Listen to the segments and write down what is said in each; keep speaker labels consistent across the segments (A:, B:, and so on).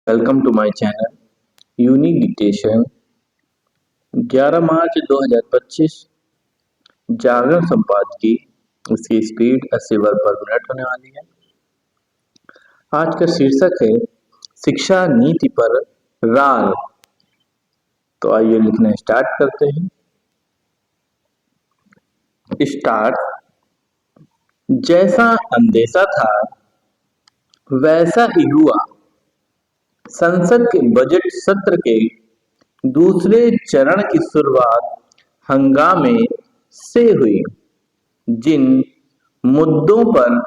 A: Welcome to my channel unique dictation. 11 मार्च 2025 जागरण संपादकीय। इसकी स्पीड 80 वर्ड पर मिनट होने वाली है। आज का शीर्षक है शिक्षा नीति पर रार। तो आइए लिखना स्टार्ट करते हैं। स्टार्ट। जैसा अंदेशा था वैसा ही हुआ। संसद के बजट सत्र के दूसरे चरण की शुरुआत हंगामे से हुई। जिन मुद्दों पर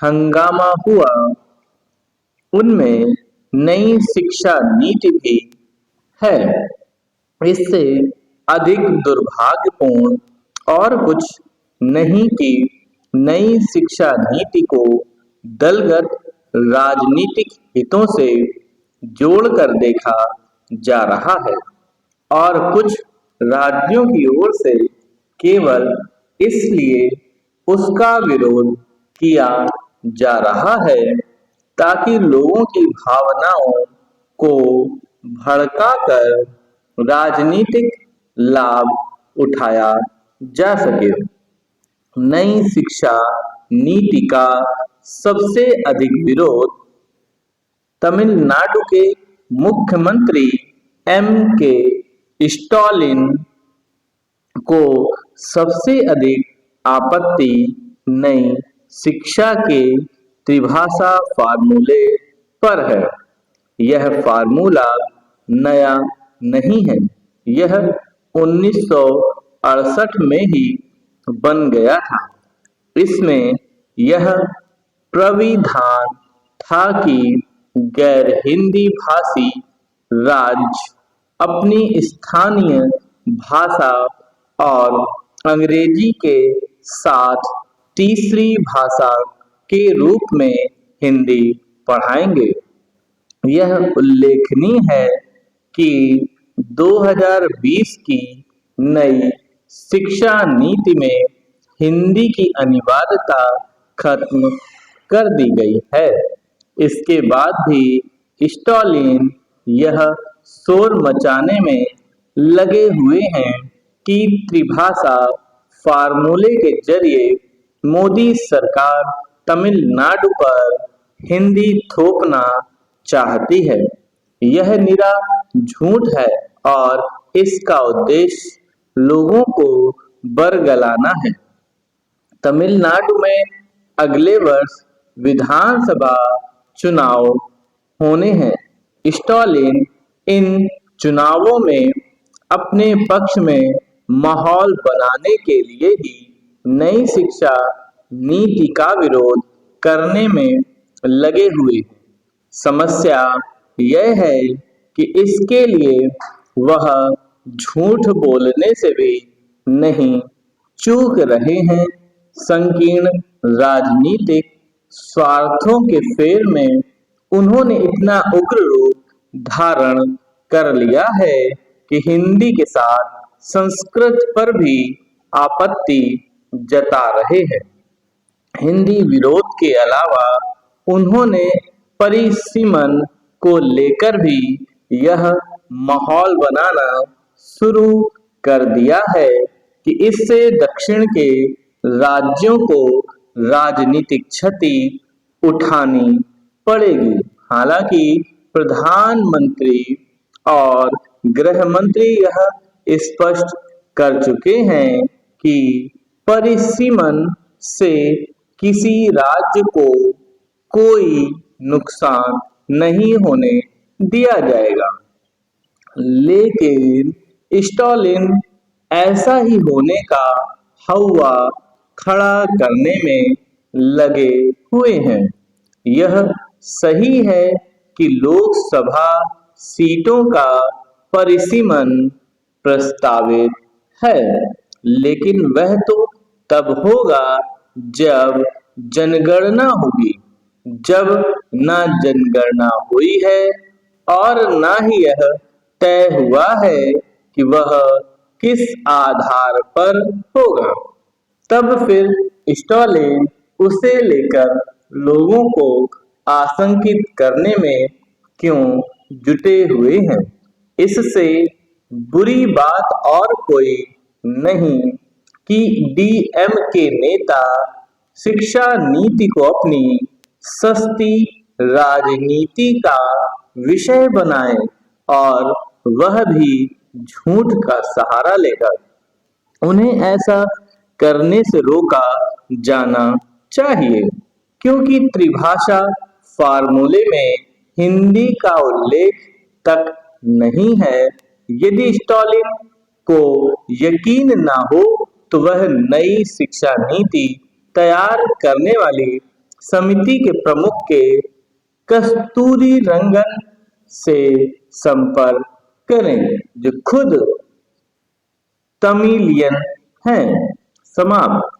A: हंगामा हुआ उनमें नई शिक्षा नीति भी है। इससे अधिक दुर्भाग्यपूर्ण और कुछ नहीं कि नई शिक्षा नीति को दलगत राजनीतिक हितों से जोड़कर देखा जा रहा है और कुछ राज्यों की ओर से केवल इसलिए उसका विरोध किया जा रहा है ताकि लोगों की भावनाओं को भड़काकर राजनीतिक लाभ उठाया जा सके। नई शिक्षा नीति का सबसे अधिक विरोध तमिलनाडु के मुख्यमंत्री M.K. स्टालिन को सबसे अधिक आपत्ति नई शिक्षा के त्रिभाषा फार्मूले पर है। यह फार्मूला नया नहीं है। यह 1968 में ही बन गया था। इसमें यह प्राविधान था कि गैर हिंदी भाषी राज्य अपनी स्थानीय भाषा और अंग्रेजी के साथ तीसरी भाषा के रूप में हिंदी पढ़ाएंगे। यह उल्लेखनीय है कि 2020 की नई शिक्षा नीति में हिंदी की अनिवार्यता खत्म कर दी गई है। इसके बाद भी स्टालिन यह शोर मचाने में लगे हुए हैं कि त्रिभाषा फार्मूले के जरिए मोदी सरकार तमिलनाडु पर हिंदी थोपना चाहती है। यह निरा झूठ है और इसका उद्देश्य लोगों को बरगलाना है। तमिलनाडु में अगले वर्ष विधानसभा चुनाव होने हैं। स्टालिन इन चुनावों में अपने पक्ष में माहौल बनाने के लिए ही नई शिक्षा नीति का विरोध करने में लगे हुए हैं। समस्या यह है कि इसके लिए वह झूठ बोलने से भी नहीं चूक रहे हैं। संकीर्ण राजनीतिक स्वार्थों के फेर में उन्होंने इतना उग्र रूप धारण कर लिया है कि हिंदी के साथ संस्कृत पर भी आपत्ति जता रहे हैं। हिंदी विरोध के अलावा उन्होंने परिसीमन को लेकर भी यह माहौल बनाना शुरू कर दिया है कि इससे दक्षिण के राज्यों को राजनीतिक क्षति उठानी पड़ेगी। हालांकि प्रधानमंत्री और गृह मंत्री यह स्पष्ट कर चुके हैं कि परिसीमन से किसी राज्य को कोई नुकसान नहीं होने दिया जाएगा। लेकिन स्टालिन ऐसा ही होने का हौवा खड़ा करने में लगे हुए हैं। यह सही है कि लोकसभा सीटों का परिसीमन प्रस्तावित है, लेकिन वह तो तब होगा जब जनगणना होगी। जब न जनगणना हुई है और न ही यह तय हुआ है कि वह किस आधार पर होगा, तब फिर स्टालिन उसे लेकर लोगों को आशंकित करने में क्यों जुटे हुए हैं। इससे बुरी बात और कोई नहीं कि डीएमके नेता शिक्षा नीति को अपनी सस्ती राजनीति का विषय बनाए और वह भी झूठ का सहारा लेकर। उन्हें ऐसा करने से रोका जाना चाहिए क्योंकि त्रिभाषा फार्मूले में हिंदी का उल्लेख तक नहीं है। यदि स्टालिन को यकीन ना हो तो वह नई शिक्षा नीति तैयार करने वाली समिति के प्रमुख के कस्तूरी रंगन से संपर्क करें जो खुद तमिलियन हैं। समाप्त।